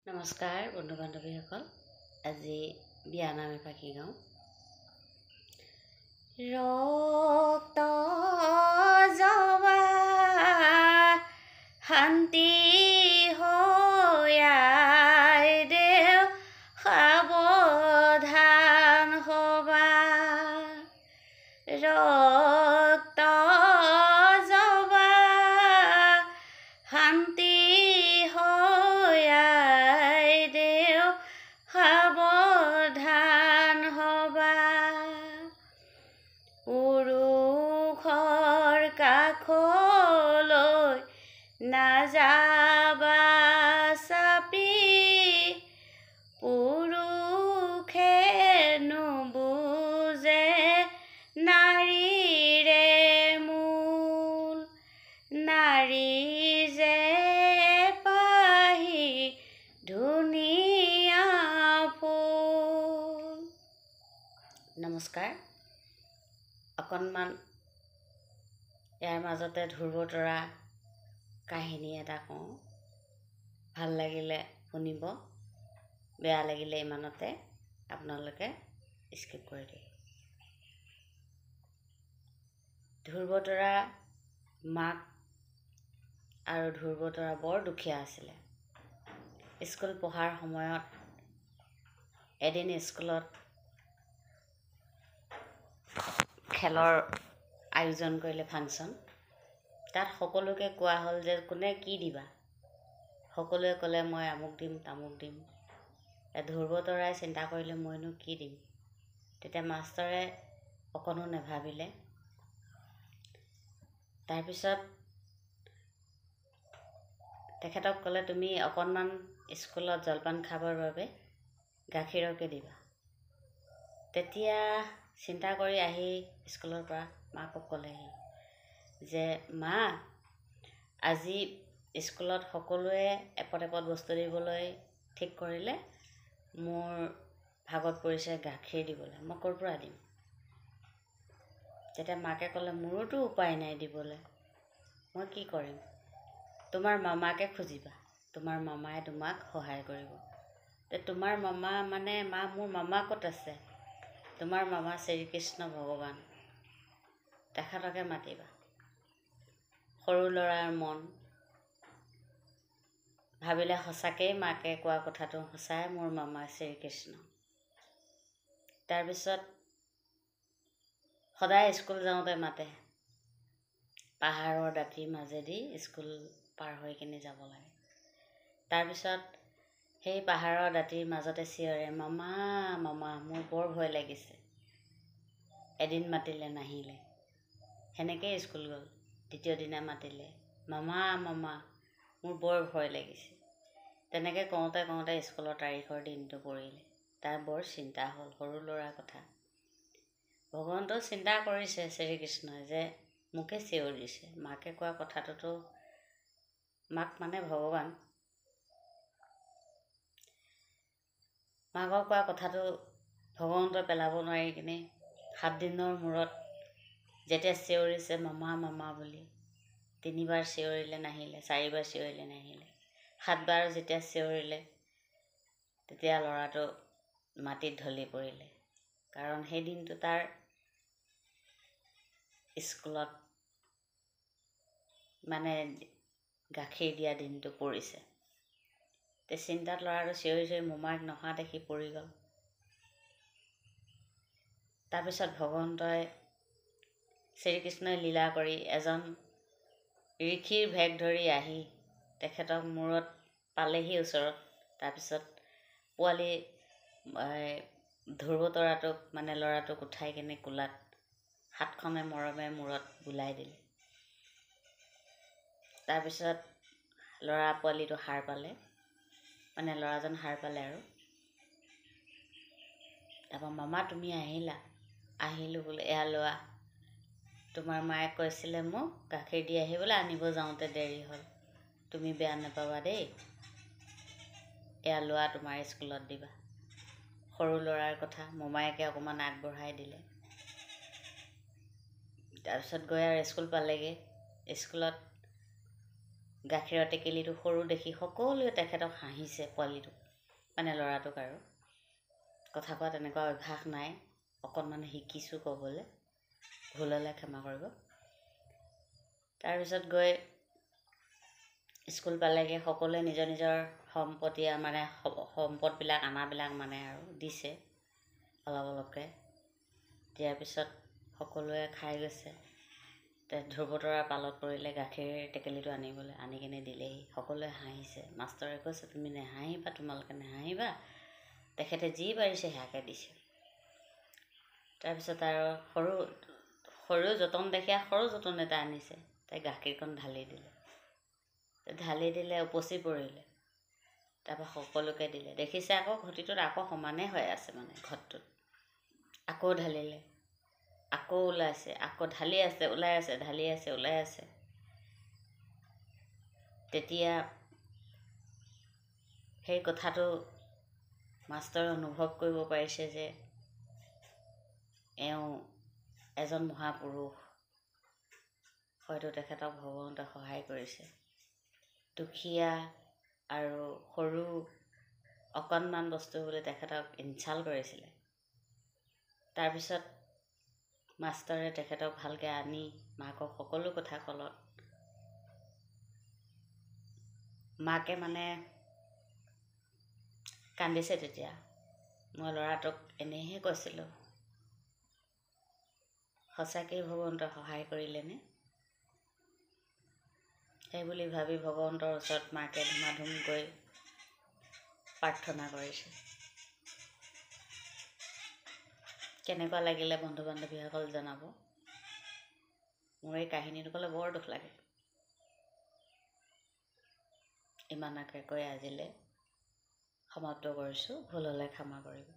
নমস্কাৰ বন্ধু বান্ধৱীসকল, আজি বিয়ানাম এফাকি গাওঁ। ৰক্ত জবা শান্তি হৈ দেও সাৱধান হবা। ৰক্ত জবা শান্তি সাৱধান হবা। পুৰুষৰ কাষলৈ নাযাবা চাপি, পুৰুষে নুবুজে নাৰীৰে মূল। নাৰী যে পাহি ধুনীয়া ফুল। নমস্কাৰ। অকণমান ইয়াৰ মাজতে ধ্ৰুৱতৰা কাহিনী এটা কওঁ। ভাল লাগিলে শুনিব, বেয়া লাগিলে ইমানতে আপোনালোকে স্কিপ কৰি দিয়ে। ধ্ৰুৱতৰা মাক আৰু ধ্ৰুৱতৰা বৰ দুখীয়া আছিলে। স্কুল পঢ়াৰ সময়ত এদিন স্কুলত খেলৰ আয়োজন কৰিলে, ফাংচন। তাত সকলোকে কোৱা হ'ল যে কোনে কি দিবা। সকলোৱে ক'লে মই আমুক দিম তামুক দিম। ধ্ৰুৱতৰাই চিন্তা কৰিলে মইনো কি দিম। তেতিয়া মাষ্টৰে অকণো নেভাবিলে। তাৰপিছত তেখেতক ক'লে তুমি অকণমান স্কুলত জলপান খাবৰ বাবে গাখীৰকে দিবা। তেতিয়া চিন্তা কৰি আহি স্কুলৰ পৰা মাকক ক'লেহি যে মা, আজি স্কুলত সকলোৱে এপদ এপদ বস্তু দিবলৈ ঠিক কৰিলে, মোৰ ভাগত পৰিছে গাখীৰ দিবলৈ, মই ক'ৰ পৰা দিম। তেতিয়া মাকে ক'লে মোৰোতো উপায় নাই দিবলৈ, মই কি কৰিম। তোমাৰ মামাকে খুজিবা, তোমাৰ মামাই তোমাক সহায় কৰিব। তোমাৰ মামা মানে মা, মোৰ মামা ক'ত আছে। তোমাৰ মামা শ্ৰীকৃষ্ণ ভগৱান, তেখেতকে মাতিবা। সৰু ল'ৰাৰ মন ভাবিলে সঁচাকেই মাকে কোৱা কথাটো সঁচাই, মোৰ মামা শ্ৰীকৃষ্ণ। তাৰপিছত সদায় স্কুল যাওঁতে মাতে। পাহাৰৰ দাঁতিৰ মাজেদি স্কুল পাৰ হৈ কিনে যাব লাগে। তাৰপিছত সেই পাহাৰৰ দাঁতিৰ মাজতে চিঞৰে মামা মামা, মোৰ বৰ ভয় লাগিছে। এদিন মাতিলে নাহিলে, সেনেকেই স্কুল গ'ল। দ্বিতীয় দিনা মাতিলে মামা মামা, মোৰ বৰ ভয় লাগিছে। তেনেকৈ কওঁতে কওঁতে স্কুলৰ তাৰিখৰ দিনটো পৰিলে। তাৰ বৰ চিন্তা হ'ল, সৰু ল'ৰাৰ কথা। ভগৱন্তও চিন্তা কৰিছে শ্ৰীকৃষ্ণই যে মোকে চিঞৰিছে। মাকে কোৱা কথাটোতো, মাক মানে ভগৱান, মাকৰ কোৱা কথাটো ভগৱন্তই পেলাব নোৱাৰি কিনে 7 দিনৰ মূৰত যেতিয়া চিঞৰিছে মামা মামা বুলি, 3 বাৰ চিঞৰিলে নাহিলে, 4 বাৰ চিঞৰিলে নাহিলে, 7 বাৰ যেতিয়া চিঞৰিলে, তেতিয়া ল'ৰাটো মাটিত ঢলি পৰিলে। কাৰণ সেই দিনটো তাৰ স্কুলত মানে গাখীৰ দিয়া দিনটো পৰিছে। তে চিন্তাত ল'ৰাটো চিঞৰি চিঞৰি মোমাইক নহা দেখি পৰি গ'ল। তাৰপিছত ভগৱন্তই শ্ৰীকৃষ্ণই লীলা কৰি এজন ঋষিৰ ভেগ ধৰি আহি তেখেতক মূৰত পালেহি ওচৰত। তাৰপিছত পোৱালি ধ্ৰুৱতৰাটোক মানে ল'ৰাটোক উঠাই কিনে কোলাত হাতখনে মৰমে মূৰত বুলাই দিলে। তাৰপিছত ল'ৰা পোৱালিটো সাৰ পালে, মানে ল'ৰাজন সাৰ পালে আৰু। তাৰপৰা মামা তুমি আহিলা। আহিলোঁ বোলে, এয়া লোৱা, তোমাৰ মায়ে কৈছিলে মোক গাখীৰ দি আহিবলৈ, আনিব যাওঁতে দেৰি হ'ল, তুমি বেয়া নাপাবা দেই। এয়া লোৱা, তোমাৰ স্কুলত দিবা। সৰু ল'ৰাৰ কথা মোমায়েকে অকণমান আগবঢ়াই দিলে। তাৰপিছত গৈ আৰু স্কুল পালেগৈ। স্কুলত গাখীৰৰ টেকেলিটো সৰু দেখি সকলোৱে তেখেতক হাঁহিছে, পোৱালিটোক মানে ল'ৰাটোক। আৰু কথা কোৱা তেনেকুৱা অভ্যাস নাই, অকণমান শিকিছোঁ ক'বলৈ, ভুল হ'লে ক্ষমা কৰিব। তাৰপিছত গৈ স্কুল পালেগৈ, সকলোৱে নিজৰ নিজৰ সম্পত্তি মানে সম্পদবিলাক আনাবিলাক মানে আৰু দিছে অলপ অলপকৈ। দিয়াৰ পিছত সকলোৱে খাই গৈছে। ধ্ৰুৱতৰা পালত পৰিলে গাখীৰ টেকেলিটো আনিবলৈ, আনি কিনে দিলেহি। সকলোৱে হাঁহিছে। মাষ্টৰে কৈছে তুমি নেহাঁহিবা, তোমালোকে নেহাঁহিবা, তেখেতে যি পাৰিছে সেয়াকে দিছে। তাৰপিছত আৰু সৰু যতন দেখি সৰু যতন এটা আনিছে, তাই গাখীৰকণ ঢালি দিলে, উপচি পৰিলে। তাৰপৰা সকলোকে দিলে। দেখিছে আকৌ ঘটিটোত আকৌ সমানেই হৈ আছে, মানে ঘটটোত আকৌ ঢালিলে, আকৌ ওলাইছে, আকৌ ঢালি আছে, ওলাই আছে, ঢালি আছে, ওলাই আছে। তেতিয়া সেই কথাটো মাষ্টৰে অনুভৱ কৰিব পাৰিছে যে এওঁ এজন মহাপুৰুষ, হয়তো তেখেতক ভগৱন্তই সহায় কৰিছে। দুখীয়া আৰু সৰু অকণমান বস্তু বুলি তেখেতক ইনচাল্ট কৰিছিলে। তাৰপিছত মাষ্টৰে তেখেতক ভালকৈ আনি মাকক সকলো কথা ক'লত মাকে মানে কান্দিছে। তেতিয়া মই ল'ৰাটোক এনেহে কৈছিলোঁ, সঁচাকেই ভগৱন্তই সহায় কৰিলেনে? সেইবুলি ভাবি ভগৱন্তৰ ওচৰত মাকে ধুমাধুম গৈ প্ৰাৰ্থনা কৰিছে। কেনেকুৱা লাগিলে বন্ধু বান্ধৱীসকল জনাব। মোৰ এই কাহিনীটো ক'লে বৰ দুখ লাগে। ইমানকে কৈ আজিলৈ সমাপ্ত কৰিছোঁ। ভুল হ'লে ক্ষমা কৰিব।